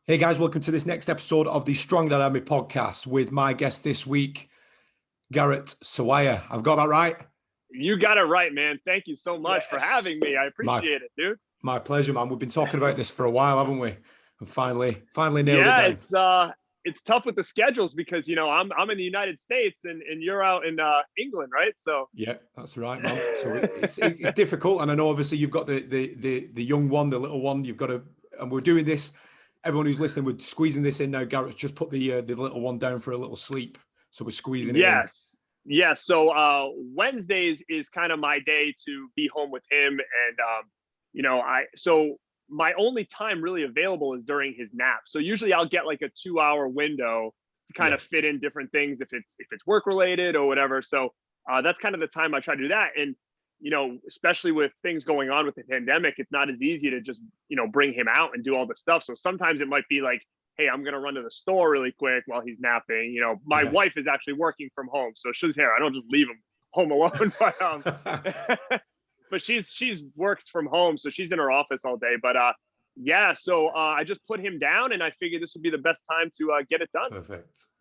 Hey guys, welcome to this next episode of the Strong Dynamic podcast with my guest this week, Garrett Sawaia. I've got that right? You got it right, man. Thank you so much for Yes. having me. I My appreciate it, dude. my pleasure, man. We've been talking about this for a while, haven't we? And finally nailed it Yeah, down. it's tough with the schedules because I'm in the United States and you're out in England, right? So Yeah, that's right, man. So it's difficult, and I know obviously you've got the young one, the little one. You've got to, and we're doing this. Everyone who's listening, we're squeezing this in now. Garrett's just put the little one down for a little sleep, so we're squeezing it in. yes. So Wednesdays is kind of my day to be home with him, and so my only time really available is during his nap. So usually I'll get like a 2-hour window to kind of fit in different things if it's work related or whatever. So that's kind of the time I try to do that. And especially with things going on with the pandemic, it's not as easy to just bring him out and do all the stuff. So sometimes it might be like, hey, I'm gonna run to the store really quick while he's napping. My wife is actually working from home, so she's here. I don't just leave him home alone, but she's works from home, so she's in her office all day. But so I just put him down, and I figured this would be the best time to get it done.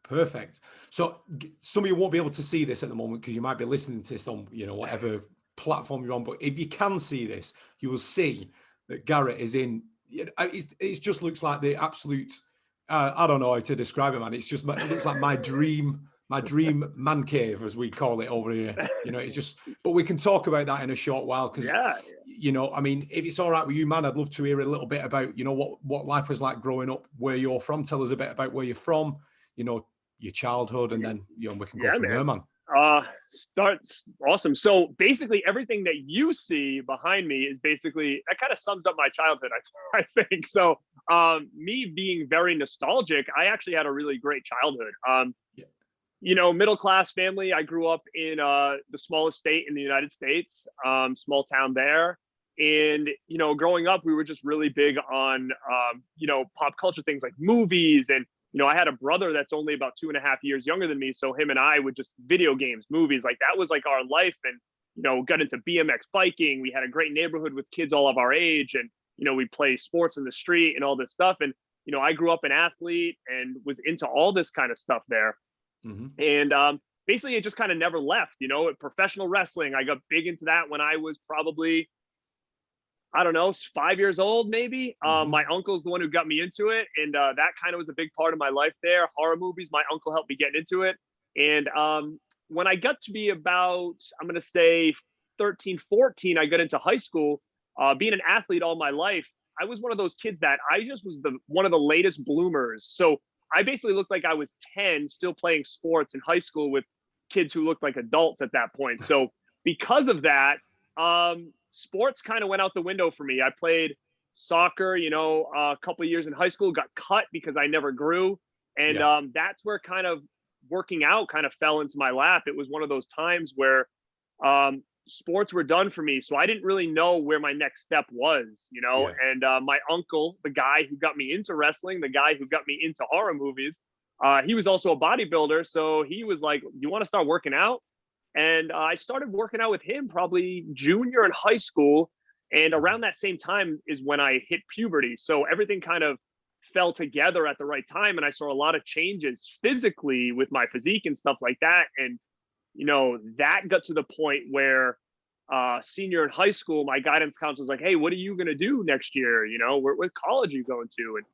Perfect. So some of you won't be able to see this at the moment because you might be listening to this on whatever platform you're on. But if you can see this, you will see that Garrett is in. It just looks like the absolute. I don't know how to describe it, man. It looks like my dream man cave, as we call it over here. It's just, but we can talk about that in a short while because, I mean, if it's all right with you, man, I'd love to hear a little bit about, what life was like growing up, where you're from. Tell us a bit about where you're from, your childhood, and then, we can go from there, man. Awesome. So basically everything that you see behind me is basically, that kind of sums up my childhood, I think. So me being very nostalgic, I actually had a really great childhood. Middle class family. I grew up in the smallest state in the United States, small town there. And, growing up, we were just really big on, pop culture things like movies. And, I had a brother that's only about 2.5 years younger than me. So him and I would just video games, movies, like that was like our life. And, got into BMX biking. We had a great neighborhood with kids all of our age. And, we'd play sports in the street and all this stuff. And, I grew up an athlete and was into all this kind of stuff there. Mm-hmm. And basically it just kind of never left, professional wrestling. I got big into that when I was probably, I don't know, 5 years old, maybe. Mm-hmm. My uncle's the one who got me into it. And that kind of was a big part of my life there. Horror movies, my uncle helped me get into it. And when I got to be about, I'm going to say 13, 14, I got into high school. Being an athlete all my life, I was one of those kids that I just was one of the latest bloomers. So I basically looked like I was 10, still playing sports in high school with kids who looked like adults at that point. So because of that, sports kind of went out the window for me. I played soccer, a couple of years in high school, got cut because I never grew. And that's where kind of working out kind of fell into my lap. It was one of those times where sports were done for me. So I didn't really know where my next step was, and my uncle, the guy who got me into wrestling, the guy who got me into horror movies, he was also a bodybuilder. So he was like, you want to start working out? And I started working out with him probably junior in high school. And around that same time is when I hit puberty. So everything kind of fell together at the right time. And I saw a lot of changes physically with my physique and stuff like that. And, that got to the point where senior in high school, my guidance counselor was like, hey, what are you going to do next year? What college are you going to? And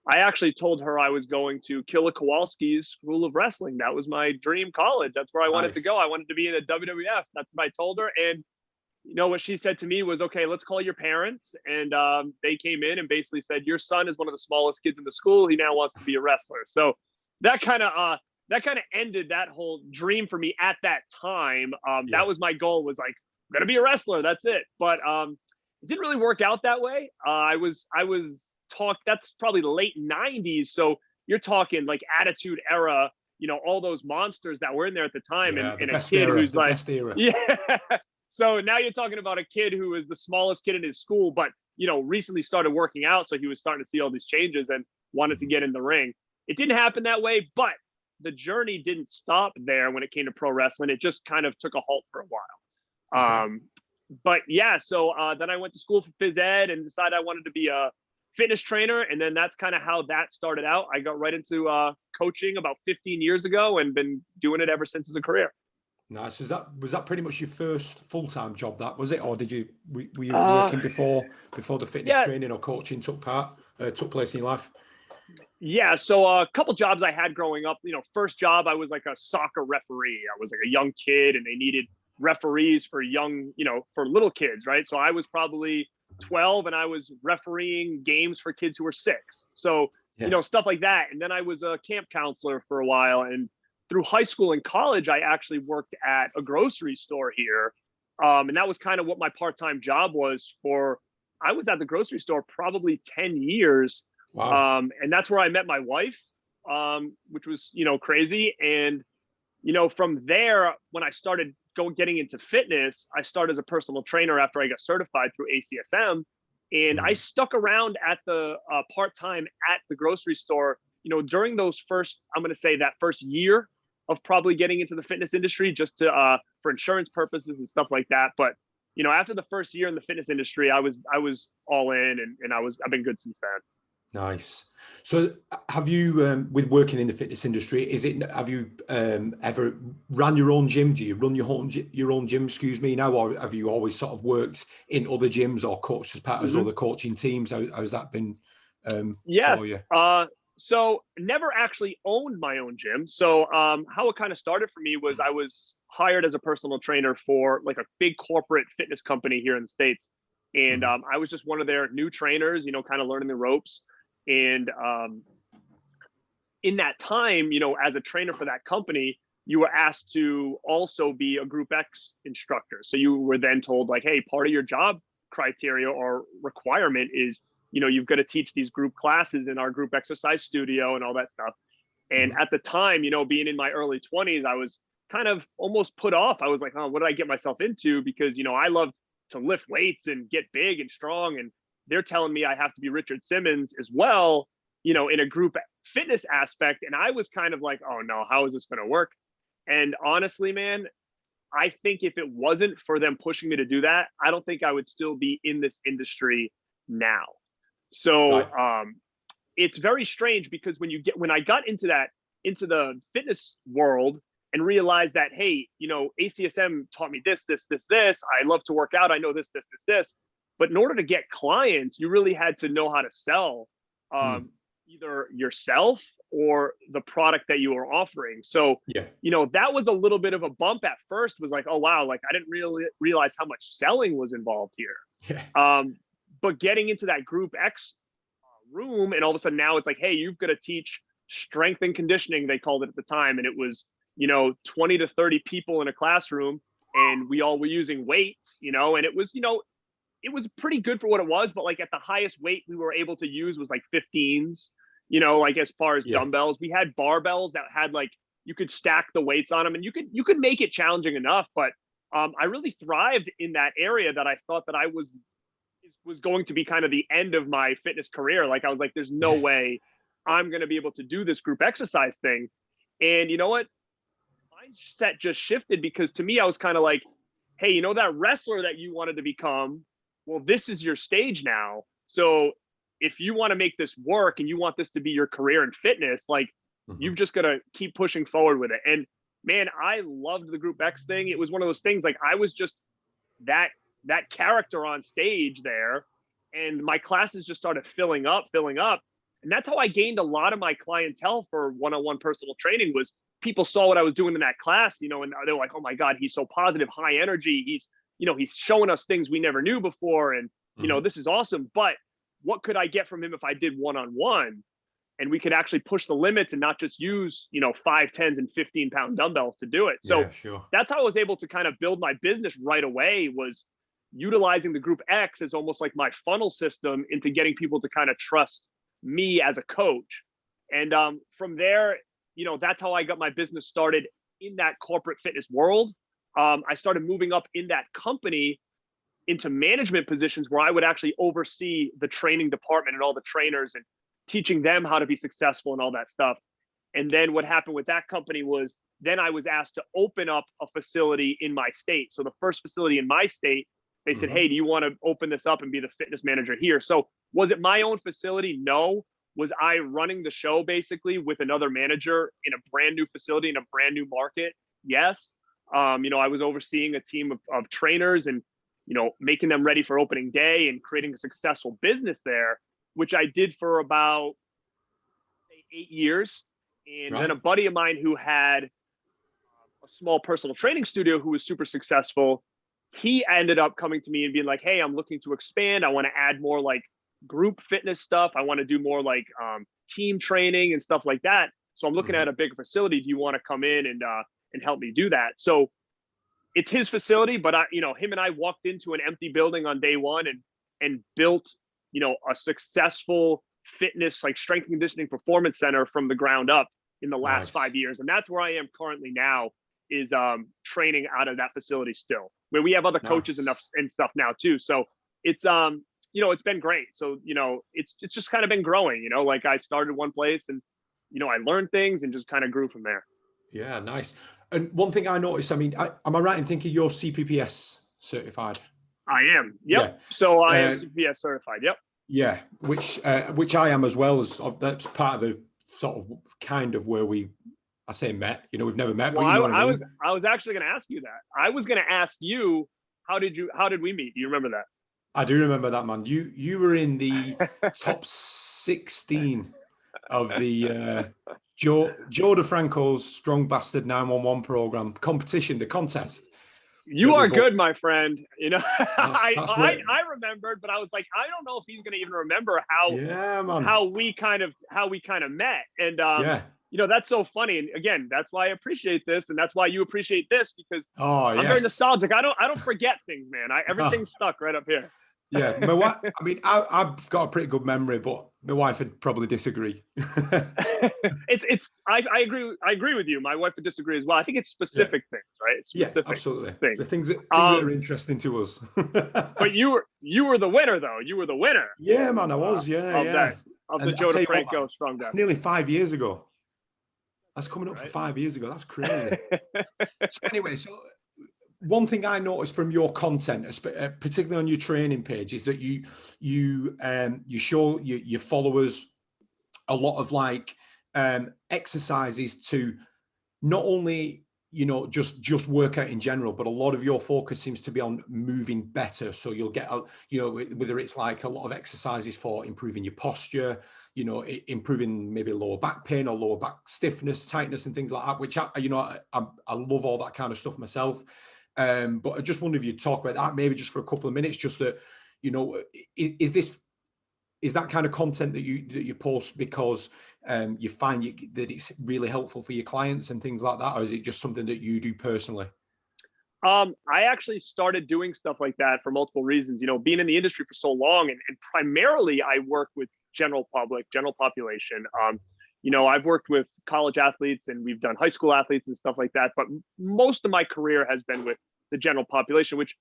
I actually told her I was going to Killer Kowalski's School of Wrestling. That was my dream college. That's where I wanted to go. I wanted to be in the WWF. That's what I told her. And what she said to me was, okay, let's call your parents. And they came in and basically said, your son is one of the smallest kids in the school. He now wants to be a wrestler. So that kind of ended that whole dream for me at that time. That was my goal, was like, I'm gonna be a wrestler. That's it. But it didn't really work out that way. I was taught, that's probably the late 90s. So you're talking like Attitude Era, all those monsters that were in there at the time. And a kid who's like, So now you're talking about a kid who is the smallest kid in his school, but, recently started working out. So he was starting to see all these changes and wanted to get in the ring. It didn't happen that way, but the journey didn't stop there when it came to pro wrestling. It just kind of took a halt for a while. Okay. But yeah, so then I went to school for phys ed and decided I wanted to be a fitness trainer. And then that's kind of how that started out. I got right into coaching about 15 years ago and been doing it ever since as a career. Nice. Was that pretty much your first full-time job, that was it, or were you Uh, working before the fitness yeah, training or coaching took place in your life? Yeah, so a couple jobs I had growing up. First job I was like a soccer referee. I was like a young kid, and they needed referees for for little kids, right? So I was probably 12, and I was refereeing games for kids who were 6. So Yeah. stuff like that. And then I was a camp counselor for a while, and through high school and college, I actually worked at a grocery store here, and that was kind of what my part-time job was for. I was at the grocery store probably 10 years, Wow. and that's where I met my wife, which was, crazy. And, from there, when I started getting into fitness, I started as a personal trainer after I got certified through ACSM. And I stuck around at the part-time at the grocery store, during those I'm going to say that first year of probably getting into the fitness industry, just to, for insurance purposes and stuff like that. But, after the first year in the fitness industry, I was all in, and I've been good since then. Nice. So have you, with working in the fitness industry, have you ever ran your own gym? Do you run your own gym, excuse me, now, or have you always sort of worked in other gyms or coached as part of other coaching teams? How's that been for Yes. you? So never actually owned my own gym. So how it kind of started for me was I was hired as a personal trainer for like a big corporate fitness company here in the States. And I was just one of their new trainers, kind of learning the ropes. And in that time, as a trainer for that company, you were asked to also be a Group X instructor. So you were then told, like, hey, part of your job criteria or requirement is, you've got to teach these group classes in our group exercise studio and all that stuff. And at the time, being in my early 20s, I was kind of almost put off. I was like, oh, what did I get myself into? Because, I love to lift weights and get big and strong. And they're telling me I have to be Richard Simmons as well, in a group fitness aspect. And I was kind of like, oh no, how is this going to work? And honestly, man, I think if it wasn't for them pushing me to do that, I don't think I would still be in this industry now. So it's very strange, because when I got into the fitness world and realized that, hey, ACSM taught me this. I love to work out. I know this. But in order to get clients, you really had to know how to sell either yourself or the product that you were offering. So, that was a little bit of a bump at first. Was like, oh, wow, like I didn't really realize how much selling was involved here. Yeah. But getting into that Group X room, and all of a sudden now it's like, hey, you've got to teach strength and conditioning, they called it at the time. And it was, 20 to 30 people in a classroom, and we all were using weights, and it was, it was pretty good for what it was, but like at the highest weight we were able to use was like 15s, like as far as dumbbells. We had barbells that had like, you could stack the weights on them, and you could make it challenging enough. But I really thrived in that area that I thought that I was going to be kind of the end of my fitness career. Like I was like, there's no way I'm going to be able to do this group exercise thing. And you know what? Mindset just shifted, because to me, I was kind of like, hey, that wrestler that you wanted to become, well, this is your stage now. So if you want to make this work and you want this to be your career in fitness, like you've just got to keep pushing forward with it. And man, I loved the Group X thing. It was one of those things, like I was just that character on stage there, and my classes just started filling up. And that's how I gained a lot of my clientele for one-on-one personal training. Was people saw what I was doing in that class, and they were like, oh my God, he's so positive, high energy. He's showing us things we never knew before. And, this is awesome. But what could I get from him if I did one-on-one? And we could actually push the limits and not just use, 5, 10s and 15-pound dumbbells to do it. So that's how I was able to kind of build my business right away, was utilizing the Group X as almost like my funnel system into getting people to kind of trust me as a coach. And from there, that's how I got my business started in that corporate fitness world. I started moving up in that company into management positions, where I would actually oversee the training department and all the trainers, and teaching them how to be successful and all that stuff. And then what happened with that company was, then I was asked to open up a facility in my state. So the first facility in my state, they said, hey, do you want to open this up and be the fitness manager here? So Was it my own facility? No. Was I running the show basically with another manager in a brand new facility in a brand new market? Yes. I was overseeing a team of trainers and, making them ready for opening day and creating a successful business there, which I did for about 8 years. And then a buddy of mine who had a small personal training studio who was super successful, he ended up coming to me and being like, hey, I'm looking to expand. I want to add more like group fitness stuff. I want to do more like team training and stuff like that. So I'm looking at a bigger facility. Do you want to come in and help me do that? So it's his facility, but him and I walked into an empty building on day one and built, a successful fitness, like strength and conditioning performance center from the ground up in the last 5 years. And that's where I am currently now, is training out of that facility still, where we have other coaches and stuff now too. So it's it's been great. So it's just kind of been growing. Like I started one place and I learned things and just kind of grew from there. Yeah, nice. And one thing I noticed, I mean, am I right in thinking you're CPPS certified? I am. Yep. Yeah. So I am CPPS certified. Yep. Yeah, which I am as well. That's part of the sort of kind of where I say met. We've never met, well, but you know what I mean. I was actually going to ask you that. I was going to ask you, how did we meet? Do you remember that? I do remember that, man. You were in the top 16 of the Joe DeFranco's Strong Bastard 911 program competition, the contest. You are good, my friend. I remembered, but I was like, I don't know if he's going to even remember how we kind of met. And that's so funny. And again, that's why I appreciate this, and that's why you appreciate this, because I'm very nostalgic. I don't forget things, man. Everything's stuck right up here. Yeah, my wife. I mean, I've got a pretty good memory, but my wife would probably disagree. I agree with you. My wife would disagree as well. I think it's specific things, right? It's specific absolutely. Things. The things that are interesting to us. But you were the winner, though. You were the winner. Yeah, man, I was. Of the Joe DeFranco Strong Bastard. That's nearly 5 years ago. That's coming up for 5 years ago. That's crazy. So anyway, one thing I noticed from your content, particularly on your training page, is that you show your followers a lot of like exercises to not only just work out in general, but a lot of your focus seems to be on moving better. So you'll get whether it's like a lot of exercises for improving your posture, improving maybe lower back pain or lower back stiffness, tightness, and things like that. Which I love all that kind of stuff myself. But I just wonder if you'd talk about that maybe just for a couple of minutes, just that, is that kind of content that you post because you find that it's really helpful for your clients and things like that, or is it just something that you do personally? I actually started doing stuff like that for multiple reasons. Being in the industry for so long, and primarily I work with general population. I've worked with college athletes and we've done high school athletes and stuff like that. But most of my career has been with the general population, which,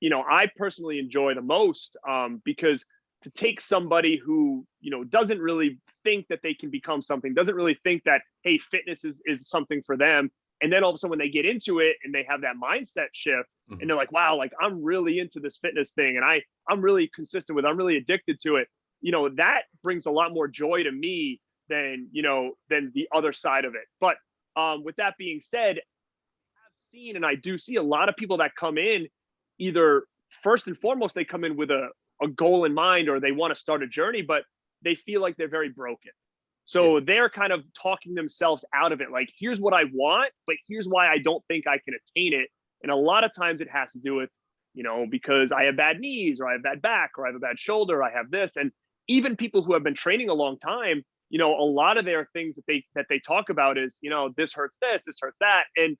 I personally enjoy the most, because to take somebody who, doesn't really think that they can become something, doesn't really think that, hey, fitness is something for them. And then all of a sudden when they get into it and they have that mindset shift and they're like, wow, like I'm really into this fitness thing and I'm really consistent with it, I'm really addicted to it. That brings a lot more joy to me than the other side of it. But with that being said, I've seen, and I do see a lot of people that come in, either first and foremost, they come in with a goal in mind, or they want to start a journey, but they feel like they're very broken. So they're kind of talking themselves out of it. Like, here's what I want, but here's why I don't think I can attain it. And a lot of times it has to do with, because I have bad knees, or I have bad back, or I have a bad shoulder, I have this. And even people who have been training a long time, a lot of their things that they talk about is, this hurts this hurts that. And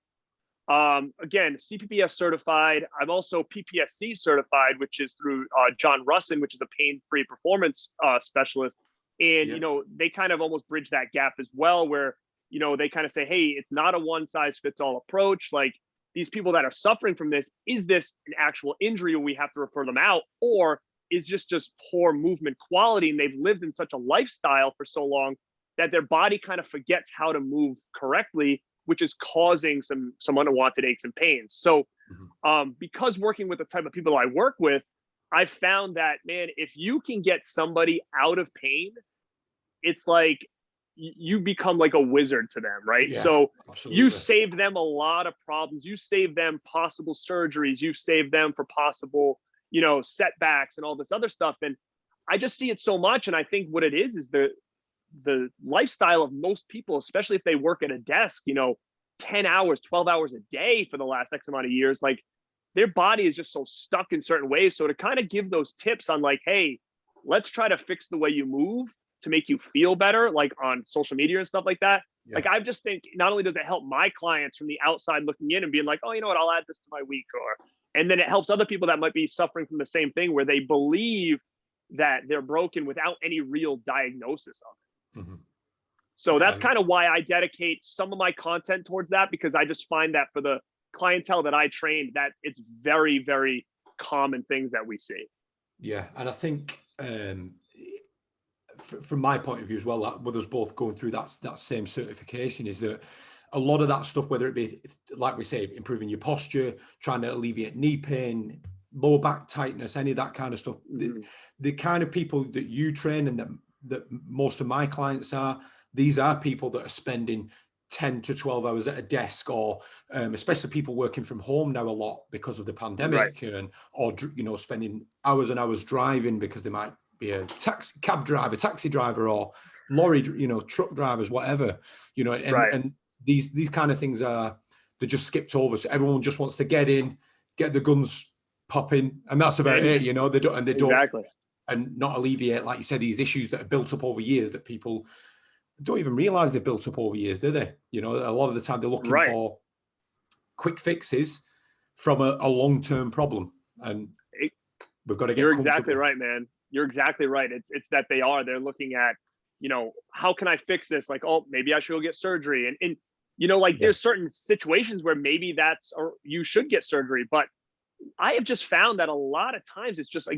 again, CPPS certified. I'm also PPSC certified, which is through John Russin, which is a pain-free performance specialist. And, they kind of almost bridge that gap as well, where, they kind of say, hey, it's not a one size fits all approach. Like, these people that are suffering from this, is this an actual injury where we have to refer them out, or is just poor movement quality? And they've lived in such a lifestyle for so long that their body kind of forgets how to move correctly, which is causing some unwanted aches and pains. So because working with the type of people I work with, I found that, man, if you can get somebody out of pain, it's like you become like a wizard to them, right? Yeah, So you absolutely. saved them a lot of problems. You saved them possible surgeries. You've saved them for possible, setbacks and all this other stuff. And I just see it so much. And I think what it is the lifestyle of most people, especially if they work at a desk, 10 hours, 12 hours a day for the last X amount of years, like their body is just so stuck in certain ways. So to kind of give those tips on like, hey, let's try to fix the way you move to make you feel better, like on social media and stuff like that. Yeah. Like I just think not only does it help my clients from the outside looking in and being like, oh, you know what, I'll add this to my week, and then it helps other people that might be suffering from the same thing where they believe that they're broken without any real diagnosis of it. Mm-hmm. So that's kind of why I dedicate some of my content towards that, because I just find that for the clientele that I trained, that it's very, very common things that we see. Yeah. And I think from my point of view as well, that with us both going through that same certification, is that a lot of that stuff, whether it be, like we say, improving your posture, trying to alleviate knee pain, lower back tightness, any of that kind of stuff, the kind of people that you train and that most of my clients are, these are people that are spending 10 to 12 hours at a desk, or especially people working from home now a lot because of the pandemic, right. Or spending hours and hours driving because they might be a cab driver, taxi driver, or lorry, truck drivers, whatever, and these kind of things they're just skipped over. So everyone just wants to get in, get the guns popping, and that's about it. They don't exactly. And not alleviate, like you said, these issues that are built up over years that people don't even realize they're built up over years, do they? A lot of the time they're looking for quick fixes from a long-term problem, and we've got to get. You're exactly right, man. You're exactly right. It's that they're looking at, how can I fix this? Like, oh, maybe I should go get surgery, and there's certain situations where maybe or you should get surgery, but I have just found that a lot of times it's just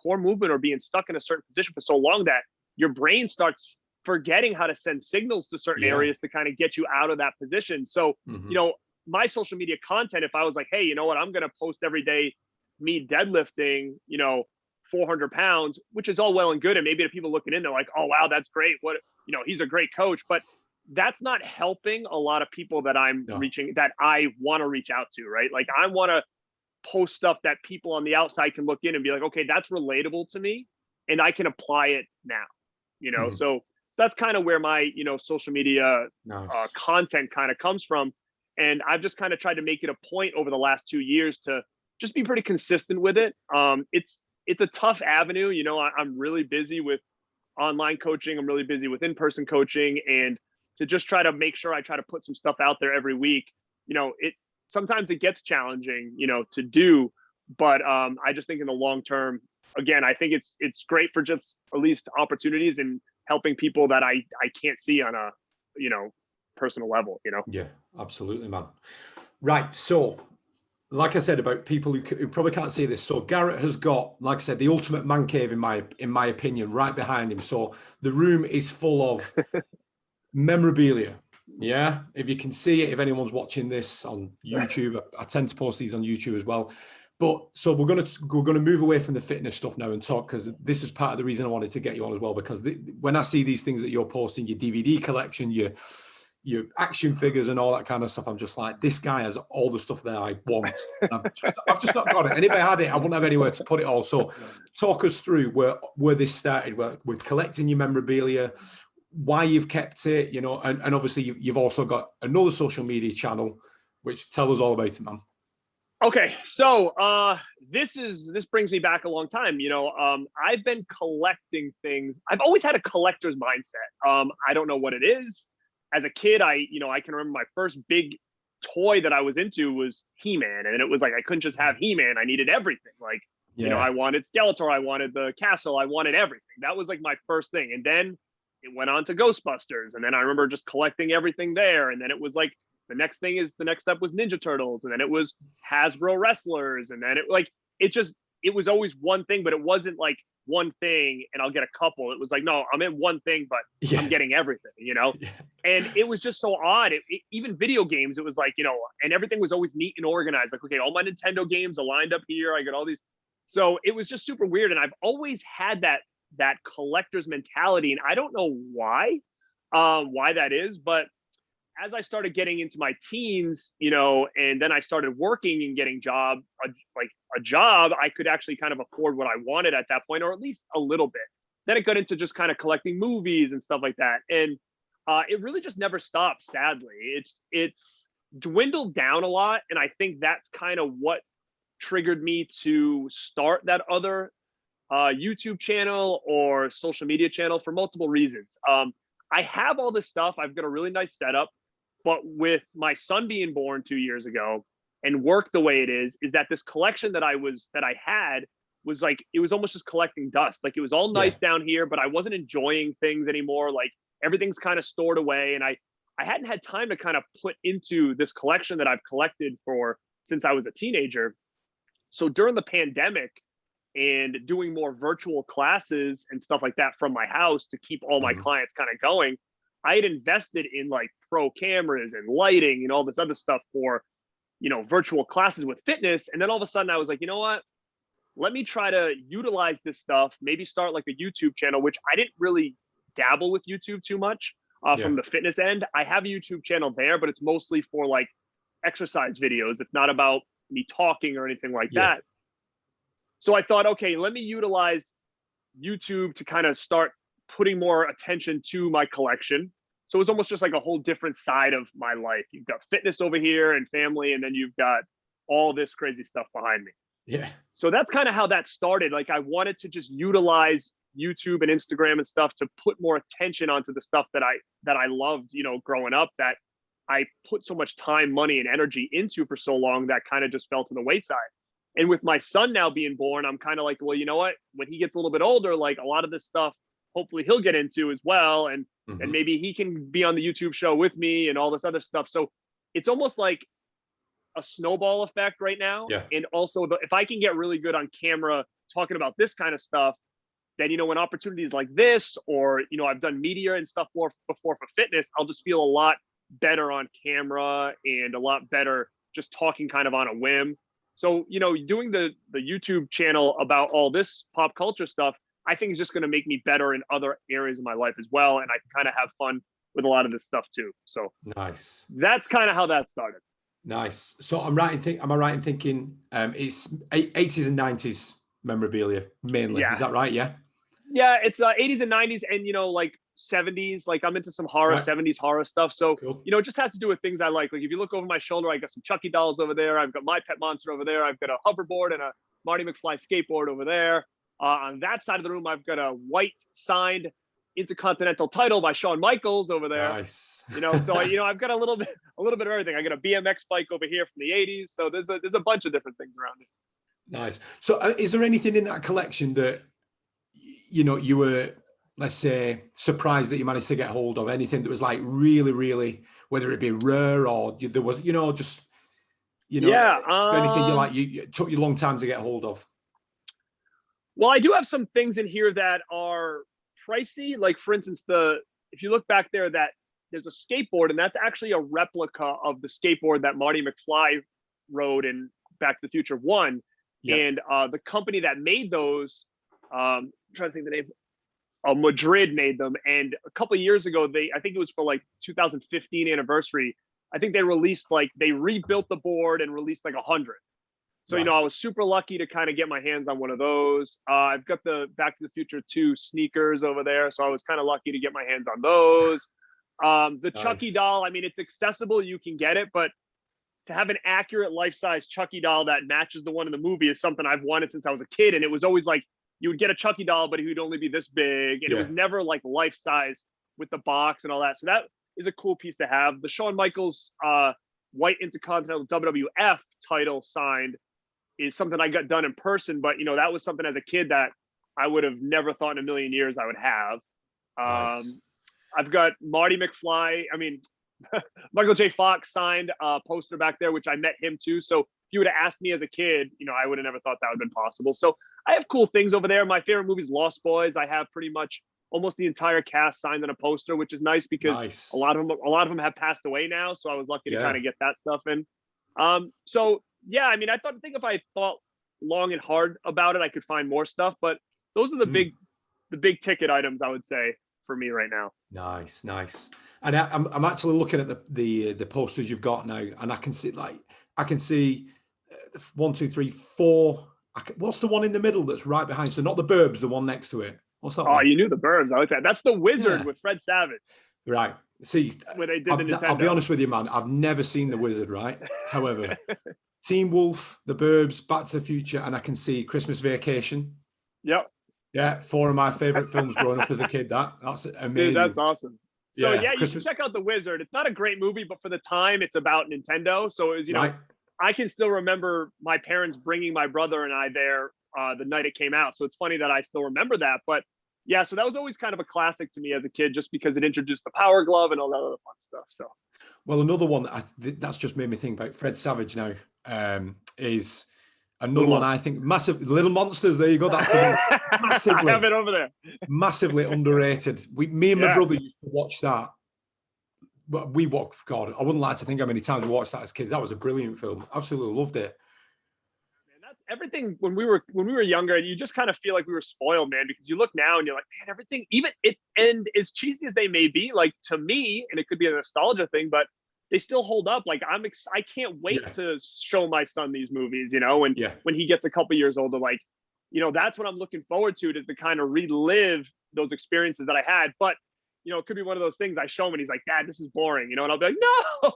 poor movement or being stuck in a certain position for so long that your brain starts forgetting how to send signals to certain areas to kind of get you out of that position. So, my social media content, if I was like, hey, you know what, I'm going to post every day me deadlifting, 400 pounds, which is all well and good. And maybe the people looking in, they're like, oh, wow, that's great. What, he's a great coach, but that's not helping a lot of people that I'm reaching, that I want to reach out to, right? Like I want to post stuff that people on the outside can look in and be like, okay, that's relatable to me and I can apply it now, so that's kind of where my, social media content kind of comes from. And I've just kind of tried to make it a point over the last 2 years to just be pretty consistent with it. It's a tough avenue. I'm really busy with online coaching. I'm really busy with in-person coaching, and to just try to make sure I try to put some stuff out there every week. Sometimes it gets challenging, to do, but I just think in the long term, again, I think it's great for just at least opportunities and helping people that I can't see on a, personal level, Yeah, absolutely, man. Right. So like I said, about people who probably can't see this. So Garrett has got, like I said, the ultimate man cave in my opinion, right behind him. So the room is full of memorabilia. Yeah. If you can see it, if anyone's watching this on YouTube, I tend to post these on YouTube as well. But so we're gonna move away from the fitness stuff now and talk, because this is part of the reason I wanted to get you on as well, because when I see these things that you're posting, your DVD collection, your action figures and all that kind of stuff, I'm just like, this guy has all the stuff that I want. I've just not got it. And if I had it, I wouldn't have anywhere to put it all. So talk us through where this started, with collecting your memorabilia, why you've kept it, and obviously you've also got another social media channel, which tell us all about it, man. Okay, so this brings me back a long time. I've been collecting things. I've always had a collector's mindset. I don't know what it is. As a kid, I can remember my first big toy that I was into was He-Man, and it was like I couldn't just have He-Man. I needed everything. Like, I wanted Skeletor, I wanted the castle, I wanted everything. That was like my first thing, and then it went on to Ghostbusters, and then I remember just collecting everything there, and then it was like the next step was Ninja Turtles, and then it was Hasbro wrestlers, and then it was always one thing, but it wasn't like one thing and I'll get a couple. It was like, no, I'm in one thing, but I'm getting everything, and it was just so odd. Even video games, it was like, and everything was always neat and organized. Like, okay, all my Nintendo games are lined up here. I got all these, So it was just super weird. And I've always had that collector's mentality. And I don't know why that is, but as I started getting into my teens, and then I started working and getting a job, I could actually kind of afford what I wanted at that point, or at least a little bit. Then it got into just kind of collecting movies and stuff like that. And it really just never stopped, sadly. It's dwindled down a lot. And I think that's kind of what triggered me to start that other YouTube channel or social media channel for multiple reasons. I have all this stuff. I've got a really nice setup. But with my son being born 2 years ago and work the way it is that this collection that I had was like, it was almost just collecting dust. Like, it was all nice down here, but I wasn't enjoying things anymore. Like, everything's kind of stored away. And I hadn't had time to kind of put into this collection that I've collected since I was a teenager. So during the pandemic and doing more virtual classes and stuff like that from my house to keep all my clients kind of going, I had invested in like pro cameras and lighting and all this other stuff for, virtual classes with fitness. And then all of a sudden I was like, you know what? Let me try to utilize this stuff, maybe start like a YouTube channel, which I didn't really dabble with YouTube too much from the fitness end. I have a YouTube channel there, but it's mostly for like exercise videos. It's not about me talking or anything like that. So I thought, okay, let me utilize YouTube to kind of start putting more attention to my collection. So it was almost just like a whole different side of my life. You've got fitness over here and family, and then you've got all this crazy stuff behind me. Yeah. So that's kind of how that started. Like, I wanted to just utilize YouTube and Instagram and stuff to put more attention onto the stuff that I loved, growing up, that I put so much time, money, and energy into for so long that kind of just fell to the wayside. And with my son now being born, I'm kind of like, well, you know what? When he gets a little bit older, like, a lot of this stuff, hopefully he'll get into as well. And maybe he can be on the YouTube show with me and all this other stuff. So it's almost like a snowball effect right now. Yeah. And also, if I can get really good on camera talking about this kind of stuff, then, when opportunities like this, or, I've done media and stuff before for fitness, I'll just feel a lot better on camera and a lot better just talking kind of on a whim. So, doing the YouTube channel about all this pop culture stuff, I think is just going to make me better in other areas of my life as well. And I can kind of have fun with a lot of this stuff too. So nice. That's kind of how that started. Nice. So am I right in thinking it's 80s and 90s memorabilia mainly? Yeah. Is that right? Yeah. Yeah, it's 80s and 90s and, like 70s. Like, I'm into some horror, 70s horror stuff. So, cool. It just has to do with things I like. Like, if you look over my shoulder, I got some Chucky dolls over there. I've got My Pet Monster over there. I've got a hoverboard and a Marty McFly skateboard over there. On that side of the room, I've got a white signed Intercontinental title by Shawn Michaels over there. Nice. So I've got a little bit of everything. I got a BMX bike over here from the 80s. So there's a bunch of different things around it. Nice. So is there anything in that collection that you were, let's say, surprised that you managed to get hold of? Anything that was like really, really, whether it be rare or there was, just anything you took you a long time to get hold of? Well, I do have some things in here that are pricey. Like, for instance, if you look back there, that there's a skateboard, and that's actually a replica of the skateboard that Marty McFly rode in Back to the Future 1. Yeah. And the company that made those, I'm trying to think the name, Madrid made them. And a couple of years ago, I think it was for like 2015 anniversary, I think they rebuilt the board and released like 100. So, right. I was super lucky to kind of get my hands on one of those. I've got the Back to the Future 2 sneakers over there. So I was kind of lucky to get my hands on those. The nice. Chucky doll, I mean, it's accessible. You can get it. But to have an accurate life-size Chucky doll that matches the one in the movie is something I've wanted since I was a kid. And it was always like, you would get a Chucky doll, but he would only be this big. And It was never like life-size with the box and all that. So that is a cool piece to have. The Shawn Michaels white Intercontinental WWF title signed is something I got done in person, but that was something as a kid that I would have never thought in a million years I would have. Nice. I've got Marty McFly. I mean, Michael J. Fox signed a poster back there, which I met him too. So if you would have asked me as a kid, I would have never thought that would have been possible. So I have cool things over there. My favorite movie is Lost Boys. I have pretty much almost the entire cast signed on a poster, which is nice because a lot of them have passed away now. So I was lucky to kind of get that stuff in. So yeah, I mean, I think if I thought long and hard about it, I could find more stuff. But those are the big ticket items, I would say, for me right now. Nice, nice. And I'm actually looking at the posters you've got now, and I can see 1, 2, 3, 4. What's the one in the middle that's right behind? So not the Burbs, the one next to it. What's that? Oh, one? you knew the Burbs. I like that. That's the Wizard with Fred Savage. Right. See, where they did the Nintendo. I'll be honest with you, man. I've never seen the Wizard. Right. However, Teen Wolf, the Burbs, Back to the Future, and I can see Christmas Vacation. Yep. Yeah, 4 of my favorite films growing up as a kid. That's amazing. Dude, that's awesome. So yeah, you should check out The Wizard. It's not a great movie, but for the time, it's about Nintendo. So it was, right. I can still remember my parents bringing my brother and I there the night it came out. So it's funny that I still remember that. But yeah, so that was always kind of a classic to me as a kid, just because it introduced the Power Glove and all that other fun stuff. So, well, another one that's just made me think about Fred Savage now is another one I think massive. Little Monsters. There you go. That's the one. Massively. I have it over there. Massively underrated. Me and my brother used to watch that. We watched. God, I wouldn't like to think how many times we watched that as kids. That was a brilliant film. Absolutely loved it. Everything when we were younger, you just kind of feel like we were spoiled, man, because you look now and you're like, man, everything, even it, and as cheesy as they may be, like to me, and it could be a nostalgia thing, but they still hold up. Like I can't wait to show my son these movies, when he gets a couple years older, like, that's what I'm looking forward to kind of relive those experiences that I had. But it could be one of those things I show him and he's like, Dad, this is boring, and I'll be like, no,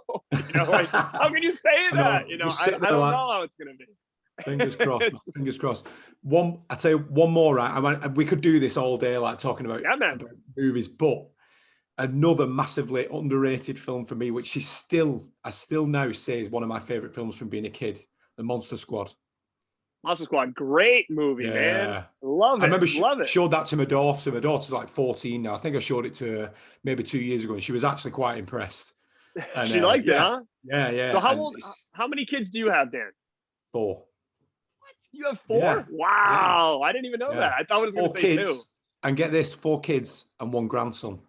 like, how can you say that? I don't know how it's gonna be. Fingers crossed. Fingers crossed. I'd say one more, right? We could do this all day, like talking about, about movies, but another massively underrated film for me, which I still now say is one of my favorite films from being a kid, The Monster Squad. Monster Squad, great movie, man. Love it. I remember showed that to my daughter. My daughter's like 14 now. I think I showed it to her maybe 2 years ago, and she was actually quite impressed. And, she liked it, huh? Yeah. So how many kids do you have, Dan? 4. You have 4? Yeah. Wow. Yeah. I didn't even know that. I thought it was going to say 2. And get this, 4 kids and 1 grandson.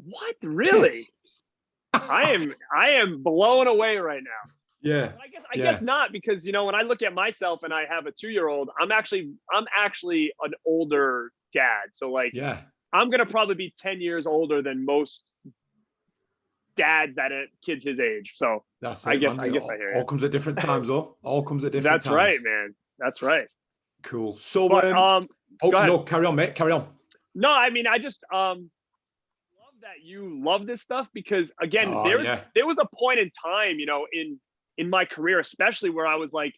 What? Really? Yes. I am blown away right now. Yeah. But I guess not, because when I look at myself and I have a 2-year-old, I'm actually an older dad. So like I'm going to probably be 10 years older than most dads that are kids his age. So that's I guess I hear all comes at different times, though. All comes at different times. That's right, man. That's right. Cool. So no, carry on, mate. Carry on. No, I mean, I just love that you love this stuff, because again, there was a point in time, in my career, especially, where I was like,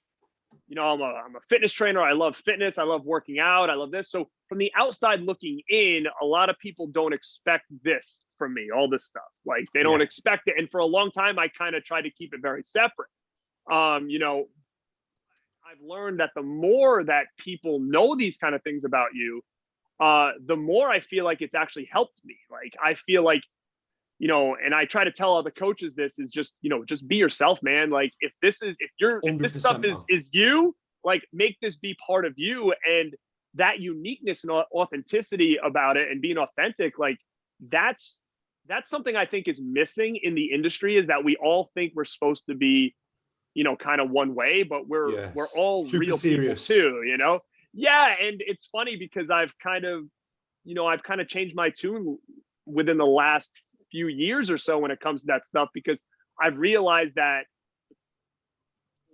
I'm a fitness trainer. I love fitness. I love working out. I love this. So from the outside looking in, a lot of people don't expect this from me, all this stuff. Like they don't expect it. And for a long time, I kind of tried to keep it very separate. I've learned that the more that people know these kind of things about you, the more I feel like it's actually helped me. Like I feel like, and I try to tell all the coaches this is just be yourself, man. Like if this stuff is you, like make this be part of you, and that uniqueness and authenticity about it and being authentic, like that's something I think is missing in the industry, is that we all think we're supposed to be, kind of one way, but we're all super real serious people too, Yeah. And it's funny because I've kind of changed my tune within the last few years or so when it comes to that stuff, because I've realized that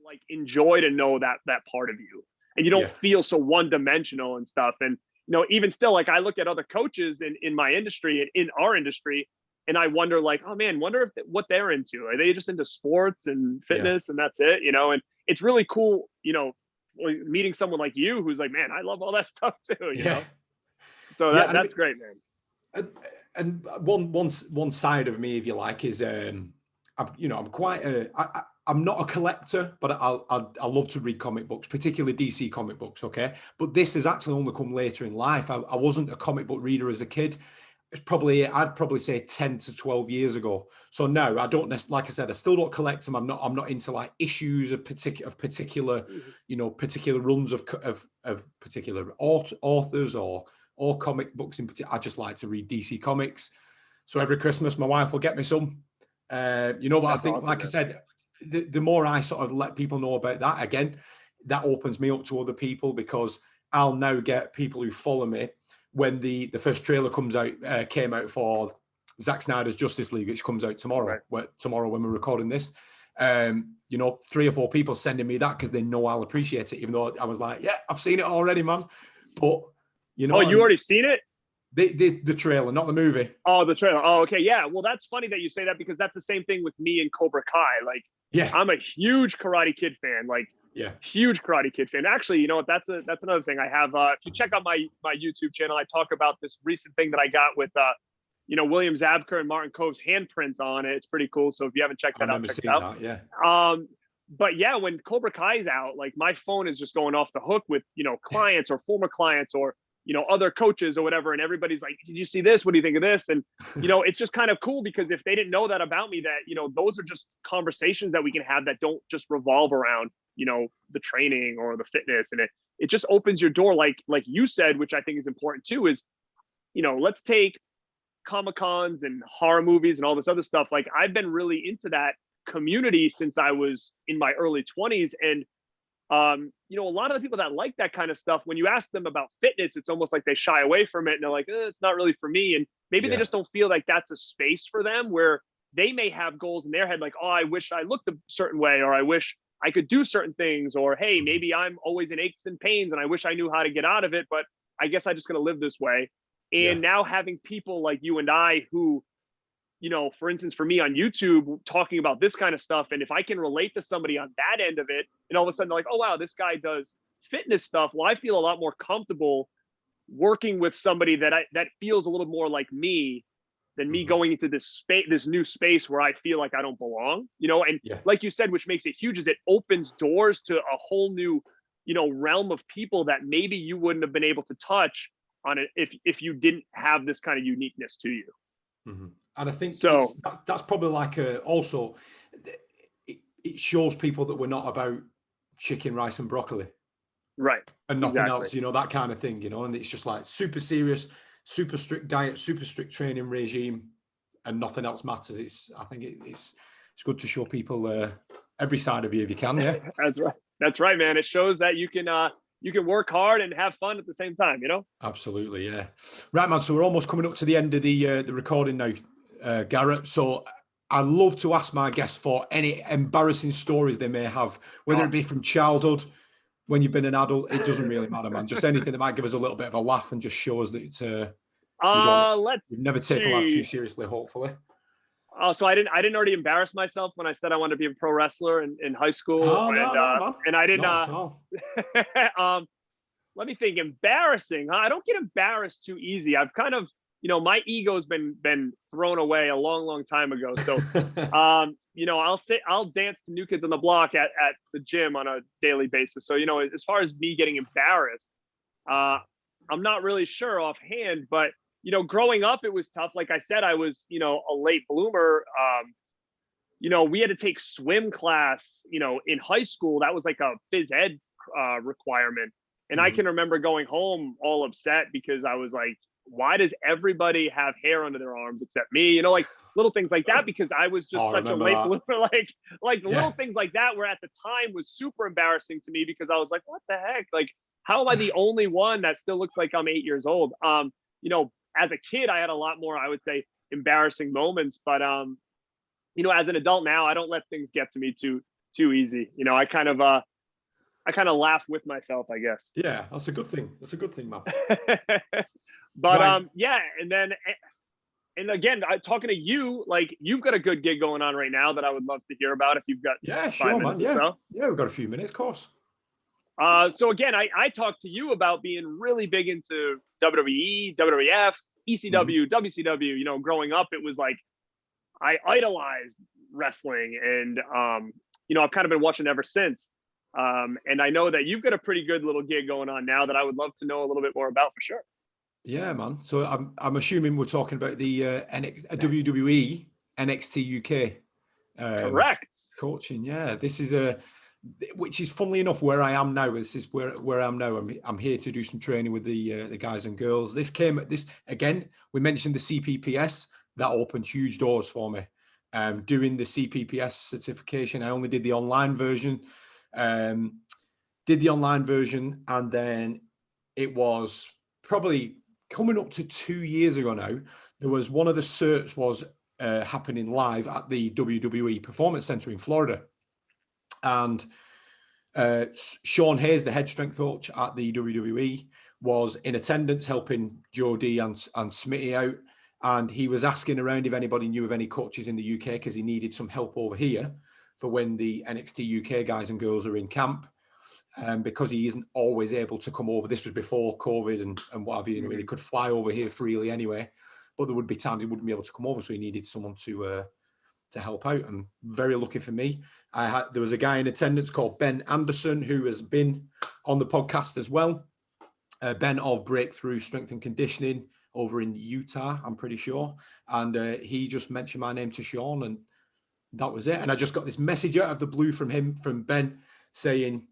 like enjoy to know that part of you, and you don't feel so one-dimensional and stuff. And even still, like I look at other coaches in my industry and in our industry, and I wonder like, oh man, wonder what they're into. Are they just into sports and fitness and that's it? And it's really cool, meeting someone like you who's like, man, I love all that stuff too. You know? So that's great, man. And one side of me, if you like, is I'm quite I'm not a collector, but I love to read comic books, particularly DC comic books. Okay, but this has actually only come later in life. I wasn't a comic book reader as a kid. I'd probably say 10 to 12 years ago. So no, I don't like I said, I still don't collect them. I'm not into like issues of particular, particular runs of particular authors or comic books in particular. I just like to read DC comics. So every Christmas, my wife will get me some. But I think, awesome, like I said, the more I sort of let people know about that, again, that opens me up to other people, because I'll now get people who follow me when the first trailer came out for Zack Snyder's Justice League, which comes out tomorrow. Right. Tomorrow when we're recording this, 3 or 4 people sending me that because they know I'll appreciate it, even though I was like, yeah, I've seen it already, man. But Oh, you already seen it? The trailer, not the movie. Oh, the trailer. Oh, okay. Yeah. Well, that's funny that you say that, because that's the same thing with me and Cobra Kai. Like, yeah, I'm a huge Karate Kid fan. Like, yeah, huge Karate Kid fan. Actually, you know what? That's another thing I have. If you check out my YouTube channel, I talk about this recent thing that I got with William Zabka and Martin Cove's handprints on it. It's pretty cool. So if you haven't checked that out, check it out. That, yeah. But yeah, when Cobra Kai's out, like, my phone is just going off the hook with, clients or former clients or, other coaches or whatever. And everybody's like, did you see this? What do you think of this? And, it's just kind of cool, because if they didn't know that about me, that, those are just conversations that we can have that don't just revolve around, the training or the fitness. And it just opens your door. Like you said, which I think is important too, is, let's take Comic-Cons and horror movies and all this other stuff. Like, I've been really into that community since I was in my early 20s. And, a lot of the people that like that kind of stuff, when you ask them about fitness, it's almost like they shy away from it and they're like, it's not really for me. And maybe they just don't feel like that's a space for them, where they may have goals in their head, like, oh, I wish I looked a certain way, or I wish I could do certain things, or, hey, maybe I'm always in aches and pains and I wish I knew how to get out of it, but I guess I'm just going to live this way. And now having people like you and I who, for instance, for me on YouTube, talking about this kind of stuff. And if I can relate to somebody on that end of it, and all of a sudden they're like, oh, wow, this guy does fitness stuff. Well, I feel a lot more comfortable working with somebody that feels a little more like me than me going into this new space where I feel like I don't belong, and like you said, which makes it huge, is it opens doors to a whole new, realm of people that maybe you wouldn't have been able to touch on it if you didn't have this kind of uniqueness to you. Mm-hmm. And I think so. That's probably like also, it shows people that we're not about chicken, rice, and broccoli, right? And nothing else, that kind of thing, and it's just like super serious, super strict diet, super strict training regime, and nothing else matters. I think it's good to show people every side of you if you can. Yeah, That's right, man. It shows that you can work hard and have fun at the same time. Absolutely, yeah. Right, man. So we're almost coming up to the end of the recording now, Garrett. So I love to ask my guests for any embarrassing stories they may have, whether it be from childhood, when you've been an adult. It doesn't really matter, man. Just anything that might give us a little bit of a laugh and just show us that it's you've never taken life too seriously, hopefully. Oh, so I didn't already embarrass myself when I said I wanted to be a pro wrestler in high school. Oh, no, and I didn't. Not at all. Let me think. Embarrassing, huh? I don't get embarrassed too easy. I've kind of, my ego's been thrown away a long time ago. So, I'll dance to New Kids on the Block at the gym on a daily basis. So, as far as me getting embarrassed, I'm not really sure offhand, but growing up, it was tough. Like I said, I was, a late bloomer. We had to take swim class, in high school. That was like a phys ed requirement. And I can remember going home all upset because I was like, why does everybody have hair under their arms except me? Like little things like that, because I was just such a late bloomer. Like little things like that, where at the time was super embarrassing to me, because I was like, what the heck? Like, how am I the only one that still looks like I'm 8 years old? As a kid, I had a lot more, I would say, embarrassing moments. But as an adult now, I don't let things get to me too easy. I kind of laugh with myself, I guess. Yeah, that's a good thing. That's a good thing, man. But right. And again, talking to you, like, you've got a good gig going on right now that I would love to hear about if you've got 5 minutes man. or so. Yeah, we've got a few minutes, of course. So again, I talked to you about being really big into WWE, WWF, ECW, WCW. Growing up, it was like I idolized wrestling, and I've kind of been watching ever since. And I know that you've got a pretty good little gig going on now that I would love to know a little bit more about, for sure. Yeah, man. So I'm assuming we're talking about the WWE NXT UK. Correct. Coaching. Yeah, this is which is funnily enough where I am now. This is where I am now. I'm here to do some training with the guys and girls. This again. We mentioned the CPPS, that opened huge doors for me. Doing the CPPS certification, I only did the online version. did the online version, and then it was probably coming up to 2 years ago now. There was one of the certs was happening live at the WWE Performance Center in Florida, and Sean Hayes, the head strength coach at the WWE, was in attendance helping Jody and Smitty out, and he was asking around if anybody knew of any coaches in the UK because he needed some help over here for when the NXT UK guys and girls are in camp. Because he isn't always able to come over. This was before COVID and what have you. He could fly over here freely anyway, but there would be times he wouldn't be able to come over, so he needed someone to help out. And very lucky for me, there was a guy in attendance called Ben Anderson who has been on the podcast as well. Ben of Breakthrough Strength and Conditioning over in Utah, I'm pretty sure, and he just mentioned my name to Sean, and that was it. And I just got this message out of the blue from Ben saying,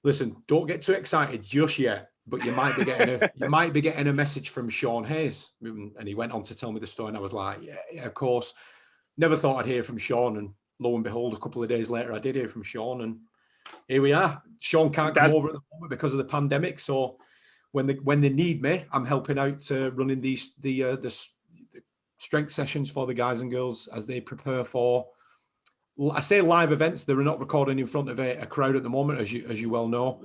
listen, don't get too excited just yet, but you might be getting a message from Sean Hayes. And he went on to tell me the story, and I was like, yeah, of course. Never thought I'd hear from Sean, and lo and behold, a couple of days later, I did hear from Sean, and here we are. Sean can't come over at the moment because of the pandemic, so when they need me, I'm helping out running the strength sessions for the guys and girls as they prepare for. I say live events. They're not recording in front of a crowd at the moment, as you well know,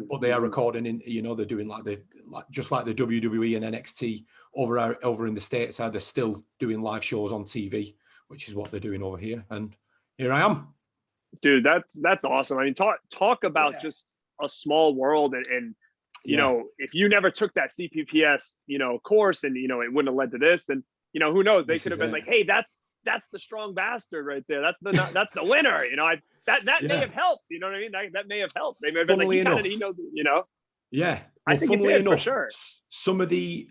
but they are recording in. They're doing just like the WWE and NXT over in the States. They're still doing live shows on TV, which is what they're doing over here. And here I am, dude. That's awesome. I mean, talk about just a small world, and you know, if you never took that CPPS course, and it wouldn't have led to this, and who knows, they could have been like, hey, that's the strong bastard right there. That's the winner. That may have helped. You know what I mean? That may have helped. They may have been like, he knows. Yeah. Well, I think funnily enough, for sure. Some of the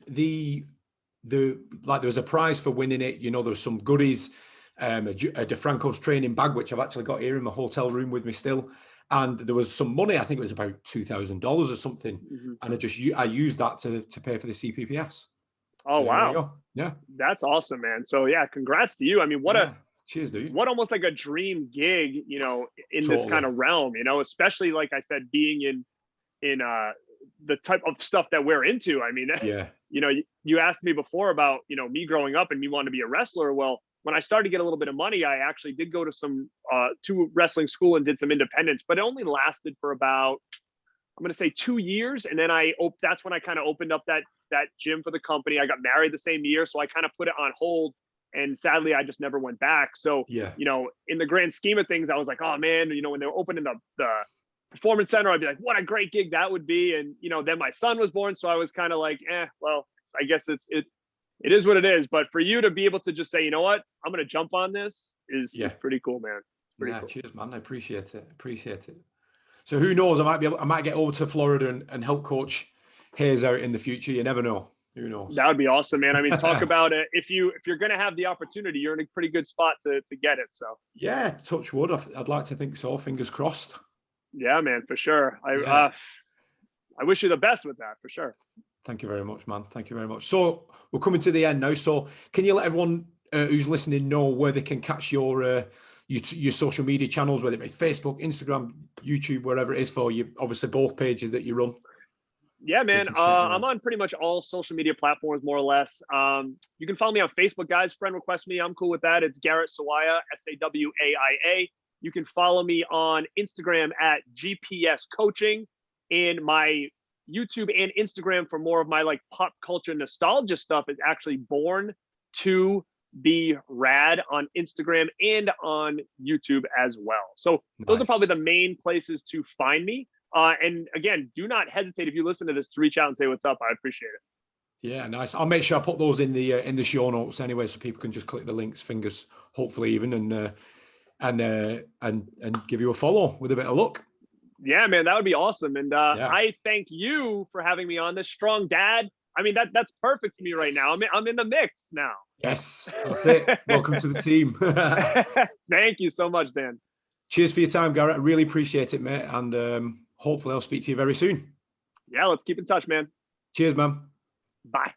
like there was a prize for winning it. There was some goodies, a DeFranco's training bag, which I've actually got here in my hotel room with me still. And there was some money. I think it was about $2,000 or something. And I used that to pay for the CPPS. Oh, so wow. Yeah. That's awesome, man. So yeah, congrats to you. I mean, cheers, dude. What almost like a dream gig, in this kind of realm, especially like I said, being in the type of stuff that we're into. I mean, you asked me before about, me growing up and me wanting to be a wrestler. Well, when I started to get a little bit of money, I actually did go to to wrestling school and did some independence, but it only lasted for about, I'm going to say 2 years. And then that's when I kind of opened up that gym for the company. I got married the same year, so I kind of put it on hold, and sadly I just never went back. So in the grand scheme of things, I was like, oh man, when they were opening the performance center, I'd be like, what a great gig that would be. And then my son was born, so I was kind of like, well, I guess it is what it is. But for you to be able to just say, you know what, I'm going to jump on this is pretty cool, man. Pretty cool. Cheers, man. I appreciate it. So who knows? I might get over to Florida and help coach Hayes out in the future. You never know. Who knows? That would be awesome, man. I mean, talk about it. If you're going to have the opportunity, you're in a pretty good spot to get it. So yeah, touch wood. I'd like to think so. Fingers crossed. Yeah, man, for sure. I wish you the best with that, for sure. Thank you very much, man. Thank you very much. So we're coming to the end now. So can you let everyone who's listening know where they can catch your social media channels, whether it's Facebook, Instagram, YouTube, wherever it is for you? Obviously, both pages that you run. Yeah, man. I'm on pretty much all social media platforms, more or less. You can follow me on Facebook, guys. Friend request me. I'm cool with that. It's Garrett Sawaia, Sawaia. You can follow me on Instagram at GPS Coaching, and my YouTube and Instagram for more of my like pop culture nostalgia stuff is actually Born to Be Rad on Instagram and on YouTube as well. So those are probably the main places to find me. And again, do not hesitate if you listen to this to reach out and say what's up. I appreciate it. Yeah, nice. I'll make sure I put those in the show notes anyway, so people can just click the links, hopefully even, and give you a follow with a bit of luck. Yeah, man, that would be awesome. And I thank you for having me on this. Strong Dad. I mean, that's perfect for me right now. I'm in the mix now. Yes, that's it. Welcome to the team. Thank you so much, Dan. Cheers for your time, Garrett. I really appreciate it, mate. And hopefully I'll speak to you very soon. Yeah, let's keep in touch, man. Cheers, man. Bye.